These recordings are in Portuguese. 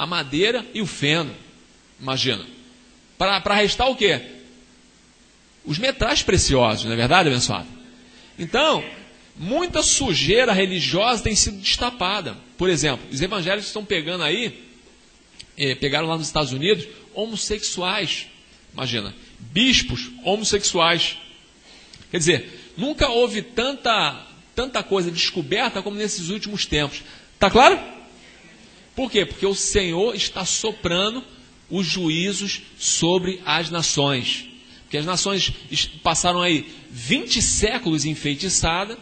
a madeira e o feno. Imagina. Para restar o quê? Os metais preciosos, não é verdade, abençoado? Então, muita sujeira religiosa tem sido destapada. Por exemplo, os evangélicos estão pegando aí, pegaram lá nos Estados Unidos, homossexuais. Imagina, bispos homossexuais. Quer dizer, nunca houve tanta coisa descoberta como nesses últimos tempos. Está claro? Por quê? Porque o Senhor está soprando os juízos sobre as nações. Porque as nações passaram aí 20 séculos enfeitiçadas,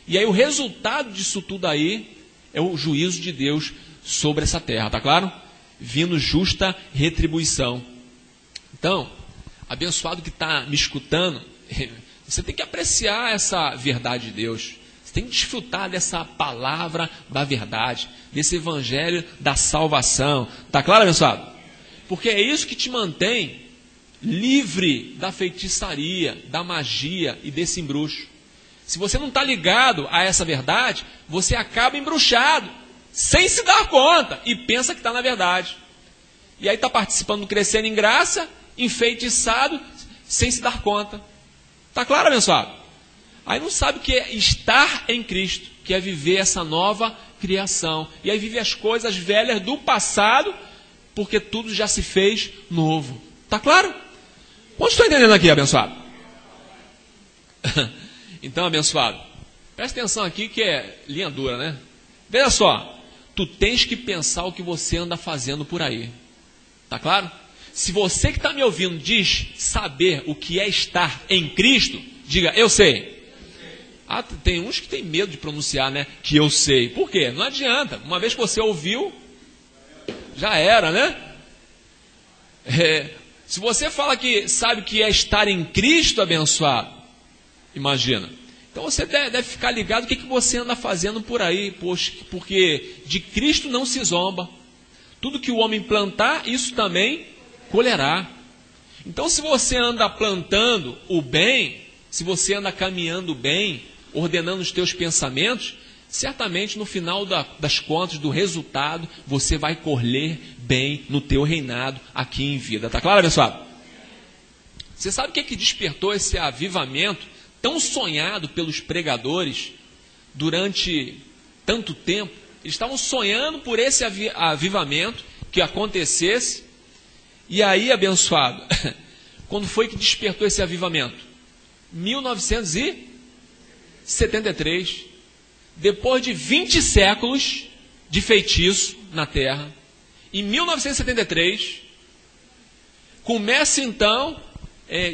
e aí o resultado disso tudo aí é o juízo de Deus sobre essa terra, está claro? Vindo justa retribuição. Então, abençoado que está me escutando, você tem que apreciar essa verdade de Deus. Você tem que desfrutar dessa palavra da verdade, desse evangelho da salvação. Está claro, abençoado? Porque é isso que te mantém livre da feitiçaria, da magia e desse embruxo. Se você não está ligado a essa verdade, você acaba embruxado, sem se dar conta, e pensa que está na verdade. E aí está participando do Crescendo em Graça, enfeitiçado, sem se dar conta. Está claro, abençoado? Aí não sabe o que é estar em Cristo, que é viver essa nova criação. E aí vive as coisas velhas do passado, porque tudo já se fez novo. Está claro? Onde estou entendendo aqui, abençoado? Então, abençoado, presta atenção aqui que é linha dura, né? Veja só, tu tens que pensar o que você anda fazendo por aí. Está claro? Se você que está me ouvindo diz saber o que é estar em Cristo, diga, eu sei. Ah, tem uns que tem medo de pronunciar, né? Que eu sei. Por quê? Não adianta. Uma vez que você ouviu, já era, né? Se você fala que sabe o que é estar em Cristo, abençoado, imagina. Então você deve ficar ligado o que você anda fazendo por aí, poxa, porque de Cristo não se zomba. Tudo que o homem plantar, isso também colherá. Então se você anda plantando o bem, se você anda caminhando bem, ordenando os teus pensamentos, certamente no final das contas, do resultado, você vai colher bem no teu reinado aqui em vida. Está claro, abençoado? Você sabe o que despertou esse avivamento tão sonhado pelos pregadores durante tanto tempo? Eles estavam sonhando por esse avivamento que acontecesse. E aí, abençoado, quando foi que despertou esse avivamento? 1973. Depois de 20 séculos de feitiço na terra, em 1973, começa então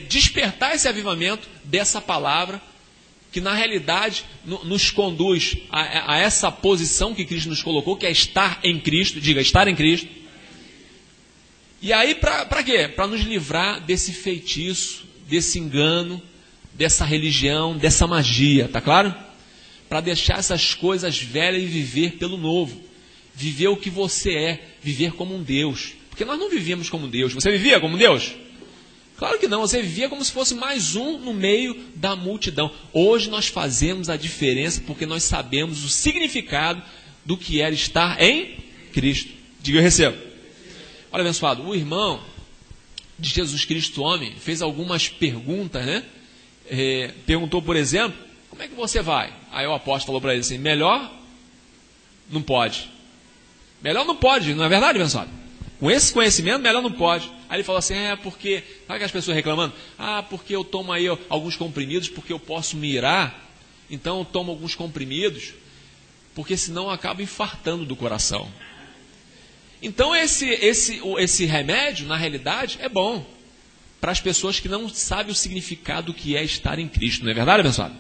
despertar esse avivamento dessa palavra, que na realidade nos conduz a essa posição que Cristo nos colocou, que é estar em Cristo. Diga, estar em Cristo. E aí para quê? Para nos livrar desse feitiço, desse engano, dessa religião, dessa magia, está claro? Para deixar essas coisas velhas e viver pelo novo. Viver o que você é, viver como um Deus. Porque nós não vivíamos como Deus. Você vivia como Deus? Claro que não, você vivia como se fosse mais um no meio da multidão. Hoje nós fazemos a diferença porque nós sabemos o significado do que era estar em Cristo. Diga, eu recebo. Olha, abençoado, o irmão de Jesus Cristo, homem, fez algumas perguntas, né? Perguntou, por exemplo, como é que você vai? Aí o apóstolo falou para ele assim, melhor não pode. Melhor não pode, não é verdade, abençoado? Com esse conhecimento, melhor não pode. Aí ele falou assim, porque, sabe que as pessoas reclamando? Porque eu tomo aí alguns comprimidos, porque eu posso me irar, então eu tomo alguns comprimidos, porque senão eu acabo infartando do coração. Então esse remédio, na realidade, é bom para as pessoas que não sabem o significado do que é estar em Cristo, não é verdade, abençoado?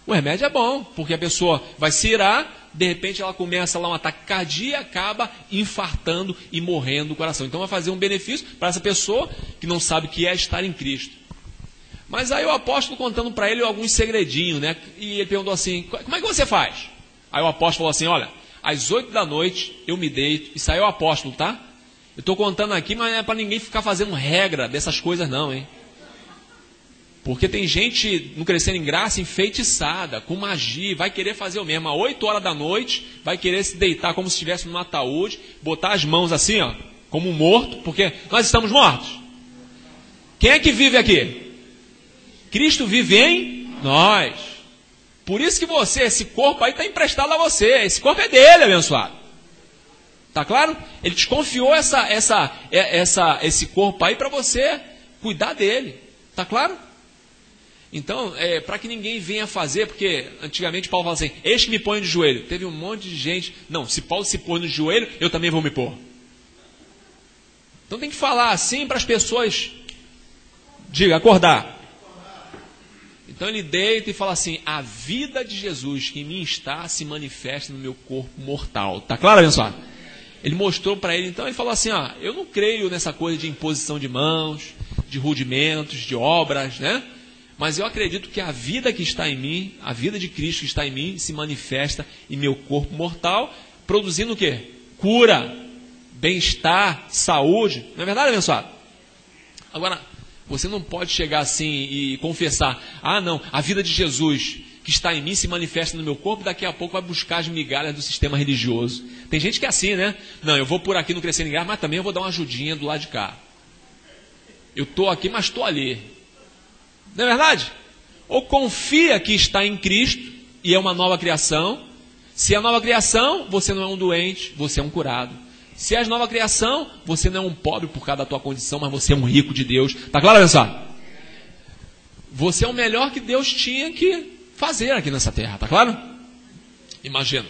O remédio é bom, porque a pessoa vai se irar, de repente ela começa lá um ataque cardíaco e acaba infartando e morrendo do coração. Então vai fazer um benefício para essa pessoa que não sabe o que é estar em Cristo. Mas aí o apóstolo contando para ele alguns segredinhos, né? E ele perguntou assim, como é que você faz? Aí o apóstolo falou assim, olha, às 8 da noite eu me deito, isso aí é o apóstolo, tá? Eu estou contando aqui, mas não é para ninguém ficar fazendo regra dessas coisas não, hein? Porque tem gente no Crescendo em Graça enfeitiçada, com magia, vai querer fazer o mesmo. Às 8 horas da noite, vai querer se deitar como se estivesse num ataúde, botar as mãos assim, ó, como um morto, porque nós estamos mortos. Quem é que vive aqui? Cristo vive em nós. Por isso que você, esse corpo aí está emprestado a você. Esse corpo é dele, abençoado. Tá claro? Ele te confiou esse corpo aí para você cuidar dele. Tá claro? Então, para que ninguém venha fazer, porque antigamente Paulo fala assim, eis que me põe de joelho. Teve um monte de gente, não, se Paulo se põe no joelho, eu também vou me pôr. Então tem que falar assim para as pessoas, acordar. Então ele deita e fala assim, a vida de Jesus que em mim está, se manifesta no meu corpo mortal. Tá claro, abençoado? Ele mostrou para ele, então ele falou assim, eu não creio nessa coisa de imposição de mãos, de rudimentos, de obras, né? Mas eu acredito que a vida que está em mim, a vida de Cristo que está em mim, se manifesta em meu corpo mortal, produzindo o quê? Cura, bem-estar, saúde. Não é verdade, abençoado? Agora, você não pode chegar assim e confessar, não, a vida de Jesus que está em mim se manifesta no meu corpo, daqui a pouco vai buscar as migalhas do sistema religioso. Tem gente que é assim, né? Não, eu vou por aqui no Crescendo em Graça, mas também eu vou dar uma ajudinha do lado de cá. Eu estou aqui, mas estou ali. Não é verdade? Ou confia que está em Cristo e é uma nova criação. Se é nova criação, você não é um doente, você é um curado. Se és nova criação, você não é um pobre por causa da tua condição, mas você é um rico de Deus. Está claro, pessoal? Você é o melhor que Deus tinha que fazer aqui nessa terra. Está claro? Imagina.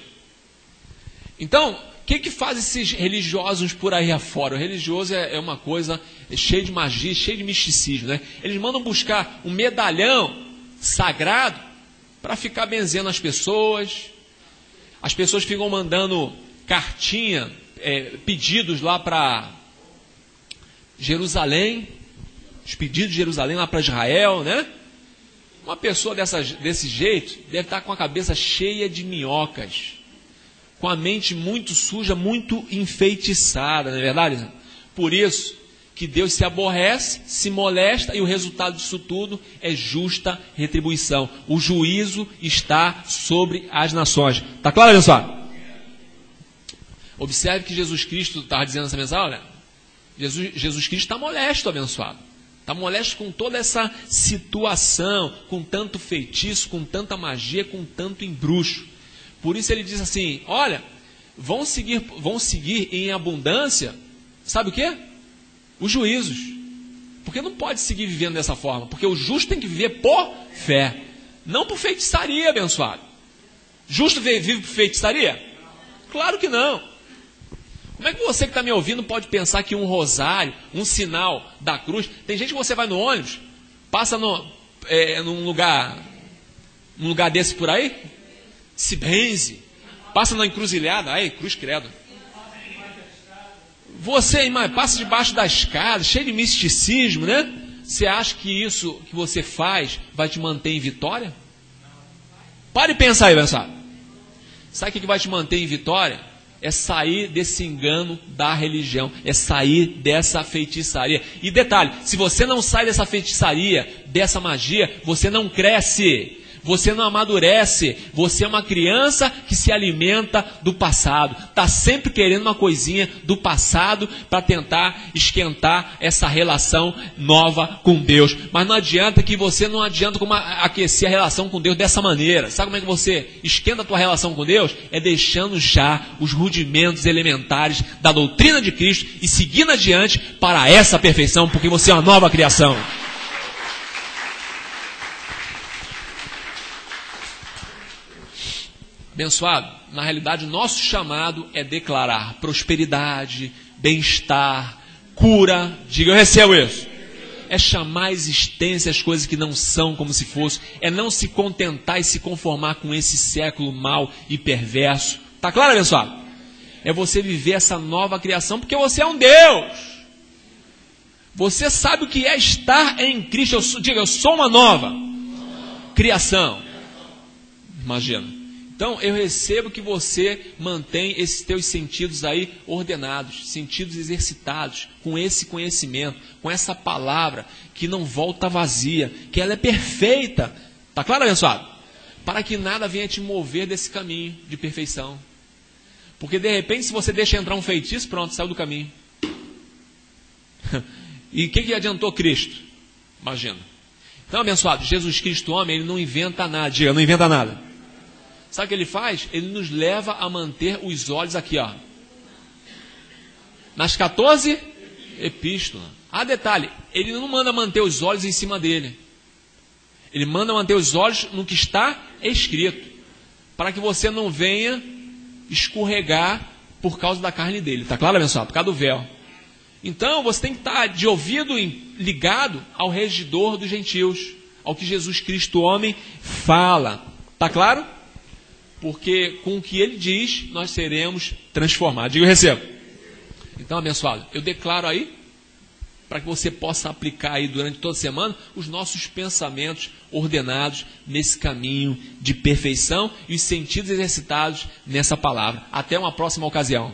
Então, o que faz esses religiosos por aí afora? O religioso é uma coisa cheia de magia, cheia de misticismo, né? Eles mandam buscar um medalhão sagrado para ficar benzendo as pessoas. As pessoas ficam mandando cartinha, pedidos lá para Jerusalém, os pedidos de Jerusalém lá para Israel, né? Uma pessoa desse jeito deve estar com a cabeça cheia de minhocas, com a mente muito suja, muito enfeitiçada, não é verdade? Por isso que Deus se aborrece, se molesta, e o resultado disso tudo é justa retribuição. O juízo está sobre as nações. Está claro, pessoal? Observe que Jesus Cristo estava dizendo nessa mensagem, olha, Jesus Cristo está molesto, abençoado. Está molesto com toda essa situação, com tanto feitiço, com tanta magia, com tanto embruxo. Por isso ele diz assim, olha, vão seguir em abundância, sabe o quê? Os juízos. Porque não pode seguir vivendo dessa forma, porque o justo tem que viver por fé, não por feitiçaria, abençoado. Justo vive por feitiçaria? Claro que não. Como é que você que está me ouvindo pode pensar que um rosário, um sinal da cruz... Tem gente que você vai no ônibus, passa num lugar desse por aí, se benze, passa na encruzilhada, ai, cruz credo. Você, irmão, passa debaixo da escada, cheio de misticismo, né? Você acha que isso que você faz vai te manter em vitória? Pare e pensa aí, pessoal. Sabe o que vai te manter em vitória? É sair desse engano da religião, é sair dessa feitiçaria. E detalhe, se você não sai dessa feitiçaria, dessa magia, você não cresce, você não amadurece, você é uma criança que se alimenta do passado, está sempre querendo uma coisinha do passado para tentar esquentar essa relação nova com Deus. Mas não adianta como aquecer a relação com Deus dessa maneira. Sabe como é que você esquenta a tua relação com Deus? É deixando já os rudimentos elementares da doutrina de Cristo e seguindo adiante para essa perfeição, porque você é uma nova criação. Abençoado, na realidade o nosso chamado é declarar prosperidade, bem-estar, cura. Diga, eu recebo isso. É chamar a existência as coisas que não são como se fossem. É não se contentar e se conformar com esse século mau e perverso. Está claro, abençoado? É você viver essa nova criação, porque você é um Deus. Você sabe o que é estar em Cristo. Diga, eu sou uma nova criação. Imagina. Então, eu recebo que você mantém esses teus sentidos aí ordenados, sentidos exercitados, com esse conhecimento, com essa palavra que não volta vazia, que ela é perfeita. Está claro, abençoado? Para que nada venha te mover desse caminho de perfeição. Porque, de repente, se você deixa entrar um feitiço, pronto, saiu do caminho. E o que adiantou Cristo? Imagina. Então, abençoado, Jesus Cristo, homem, ele não inventa nada. Diga, não inventa nada. Sabe o que ele faz? Ele nos leva a manter os olhos aqui, ó. Nas 14 epístolas. Ah, detalhe, ele não manda manter os olhos em cima dele. Ele manda manter os olhos no que está escrito. Para que você não venha escorregar por causa da carne dele. Está claro, abençoado? Por causa do véu. Então, você tem que estar de ouvido ligado ao regidor dos gentios. Ao que Jesus Cristo, homem, fala. Está claro? Porque com o que ele diz, nós seremos transformados. Diga, eu recebo. Então, abençoado, eu declaro aí, para que você possa aplicar aí durante toda a semana, os nossos pensamentos ordenados nesse caminho de perfeição e os sentidos exercitados nessa palavra. Até uma próxima ocasião.